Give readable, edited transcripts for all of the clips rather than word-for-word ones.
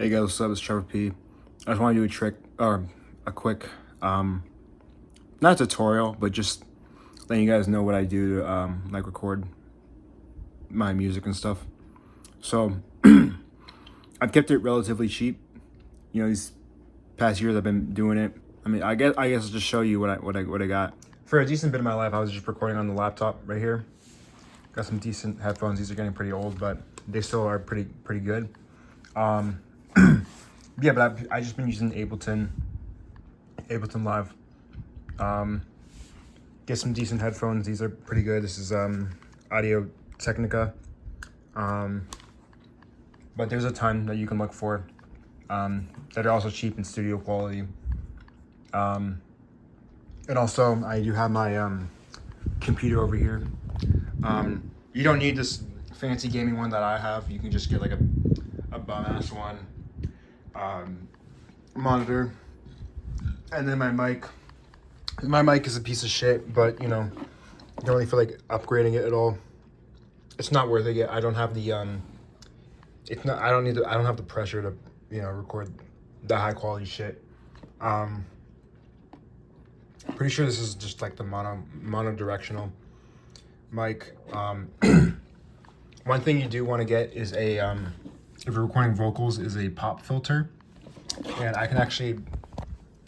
Hey guys, what's up? It's Trevor P. I just want to do a trick or a quick, not a tutorial, but just letting you guys know what I do to like record my music and stuff. So I've kept it relatively cheap. You know, these past years I've been doing it. I mean, I guess I'll just show you what I got. For a decent bit of my life, I was just recording on the laptop right here. Got some decent headphones. These are getting pretty old, but they still are pretty good. Yeah, but I've just been using Ableton Live. Get some decent headphones. These are pretty good. This is Audio Technica. But there's a ton that you can look for that are also cheap and studio quality. And also, I do have my computer over here. You don't need this fancy gaming one that I have. You can just get like a bum-ass one. Monitor, and then my mic. My mic is a piece of shit, but you know, don't really feel like upgrading it at all. It's not worth it yet. I don't have the I don't have the pressure to, you know, record the high quality shit. Pretty sure this is just like the mono-directional mic. One thing you do want to get is a if you're recording vocals, is a pop filter. And I can actually,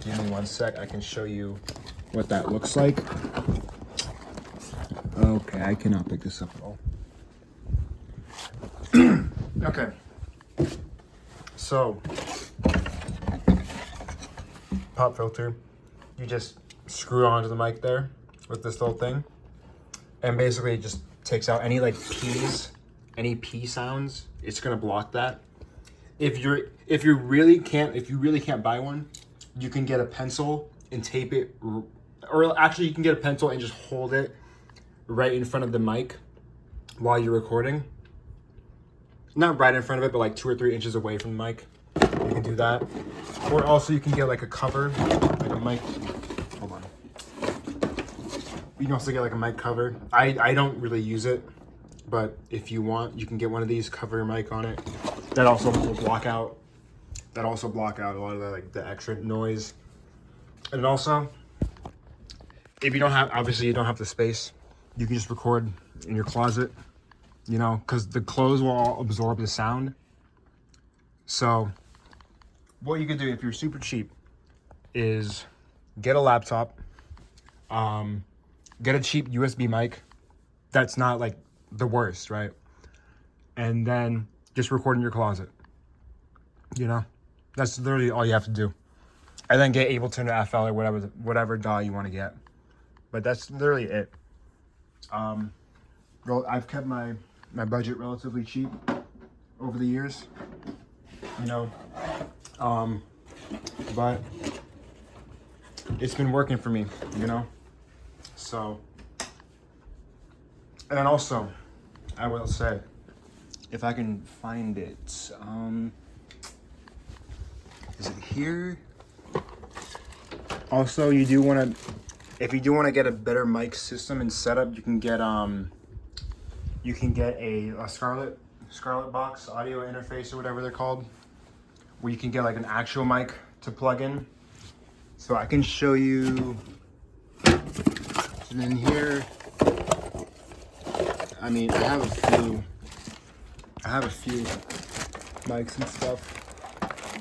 give me one sec, I can show you what that looks like. Okay, I cannot pick this up at all. Okay. So, pop filter, you just screw onto the mic there with this little thing. And basically it just takes out any like P's, any P sounds, it's gonna block that. If you really can't buy one, you can get a pencil and tape it, or actually you can get a pencil and just hold it right in front of the mic while you're recording. Not right in front of it, but like 2 or 3 inches away from the mic. You can do that. Or also you can get like a cover, like a mic. Hold on. You can also get like a mic cover. I don't really use it, but if you want, you can get one of these, cover your mic on it. That also will block out. That also block out a lot of the, like, the extra noise. And also, if you don't have, obviously you don't have the space, you can just record in your closet, you know, because the clothes will all absorb the sound. So what you can do if you're super cheap is get a laptop, get a cheap USB mic that's not like the worst, right? And then just record in your closet, you know? That's literally all you have to do. And then get Ableton or FL or whatever DAW you want to get. But that's literally it. Well, I've kept my budget relatively cheap over the years, you know? But it's been working for me, you know? So, and then also, I will say, if I can find it, is it here? Also, you do want to, if you do want to get a better mic system and setup, you can get a scarlett box audio interface or whatever they're called, where you can get like an actual mic to plug in. So I can show you. And then here, I mean, I have a few mics and stuff.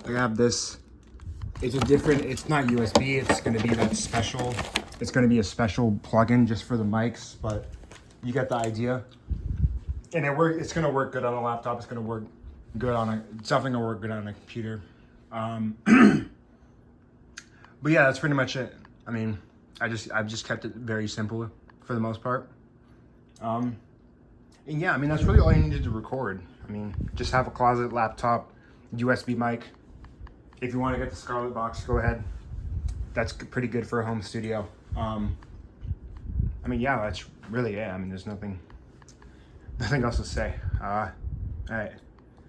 I have this. It's not USB. It's going to be that special. It's going to be a special plugin just for the mics, but you get the idea. And it's going to work good on a laptop. It's going to work good it's definitely going to work good on a computer. But yeah, that's pretty much it. I mean, I've just kept it very simple for the most part. And yeah, I mean, that's really all you needed to record. I mean, just have a closet, laptop, USB mic. If you want to get the Scarlett box, go ahead. That's pretty good for a home studio. I mean, yeah, that's really it. I mean, there's nothing else to say. All right.